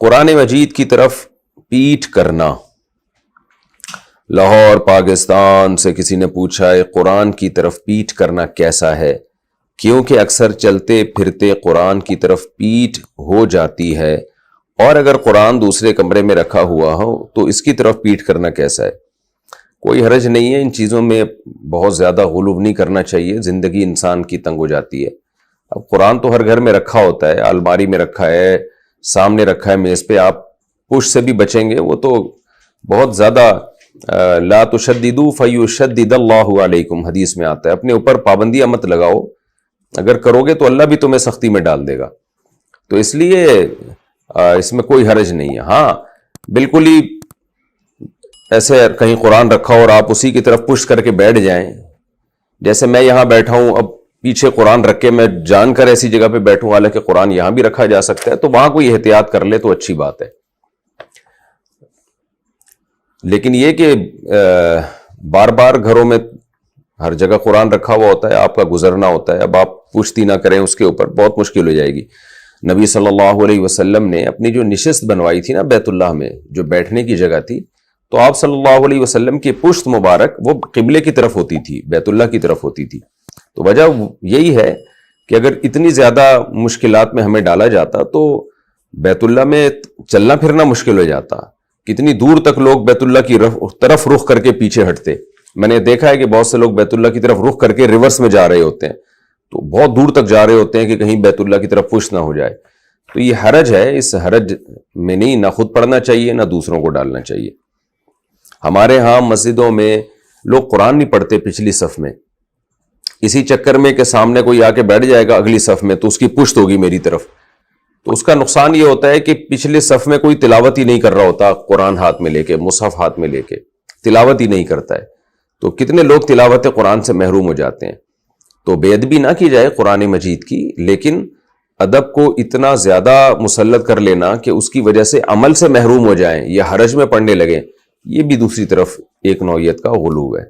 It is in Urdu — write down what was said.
قرآن مجید کی طرف پیٹھ کرنا. لاہور پاکستان سے کسی نے پوچھا ہے قرآن کی طرف پیٹھ کرنا کیسا ہے؟ کیونکہ اکثر چلتے پھرتے قرآن کی طرف پیٹھ ہو جاتی ہے، اور اگر قرآن دوسرے کمرے میں رکھا ہوا ہو تو اس کی طرف پیٹھ کرنا کیسا ہے؟ کوئی حرج نہیں ہے، ان چیزوں میں بہت زیادہ غلو نہیں کرنا چاہیے، زندگی انسان کی تنگ ہو جاتی ہے. اب قرآن تو ہر گھر میں رکھا ہوتا ہے، الماری میں رکھا ہے، سامنے رکھا ہے میز پہ، آپ پش سے بھی بچیں گے، وہ تو بہت زیادہ لا تشددوا فیشدد اللہ علیکم حدیث میں آتا ہے، اپنے اوپر پابندیاں مت لگاؤ، اگر کرو گے تو اللہ بھی تمہیں سختی میں ڈال دے گا. تو اس لیے اس میں کوئی حرج نہیں ہے. ہاں بالکل ہی ایسے کہیں قرآن رکھا اور آپ اسی کی طرف پش کر کے بیٹھ جائیں، جیسے میں یہاں بیٹھا ہوں، اب پیچھے قرآن رکھ کے میں جان کر ایسی جگہ پہ بیٹھوں، حالانکہ قرآن یہاں بھی رکھا جا سکتا ہے، تو وہاں کوئی احتیاط کر لے تو اچھی بات ہے. لیکن یہ کہ بار بار گھروں میں ہر جگہ قرآن رکھا ہوا ہوتا ہے، آپ کا گزرنا ہوتا ہے، اب آپ پوچھتی نہ کریں اس کے اوپر، بہت مشکل ہو جائے گی. نبی صلی اللہ علیہ وسلم نے اپنی جو نشست بنوائی تھی نا بیت اللہ میں، جو بیٹھنے کی جگہ تھی، تو آپ صلی اللہ علیہ وسلم کی پشت مبارک وہ قبلے کی طرف ہوتی تھی، بیت اللہ کی طرف ہوتی تھی. تو وجہ یہی ہے کہ اگر اتنی زیادہ مشکلات میں ہمیں ڈالا جاتا تو بیت اللہ میں چلنا پھرنا مشکل ہو جاتا. کتنی دور تک لوگ بیت اللہ کی طرف رخ کر کے پیچھے ہٹتے. میں نے دیکھا ہے کہ بہت سے لوگ بیت اللہ کی طرف رخ کر کے ریورس میں جا رہے ہوتے ہیں، تو بہت دور تک جا رہے ہوتے ہیں کہ کہیں بیت اللہ کی طرف پش نہ ہو جائے. تو یہ حرج ہے، اس حرج میں نہیں، نہ خود پڑھنا چاہیے نہ دوسروں کو ڈالنا چاہیے. ہمارے ہاں مسجدوں میں لوگ قرآن نہیں پڑھتے پچھلی صف میں، اسی چکر میں کہ سامنے کوئی آ کے بیٹھ جائے گا اگلی صف میں تو اس کی پشت ہوگی میری طرف، تو اس کا نقصان یہ ہوتا ہے کہ پچھلے صف میں کوئی تلاوت ہی نہیں کر رہا ہوتا، قرآن ہاتھ میں لے کے، مصحف ہاتھ میں لے کے تلاوت ہی نہیں کرتا ہے، تو کتنے لوگ تلاوت قرآن سے محروم ہو جاتے ہیں. تو بے ادبی نہ کی جائے قرآن مجید کی، لیکن ادب کو اتنا زیادہ مسلط کر لینا کہ اس کی وجہ سے عمل سے محروم ہو جائیں یا حرج میں پڑھنے لگیں، یہ بھی دوسری طرف ایک نوعیت کا غلو ہے.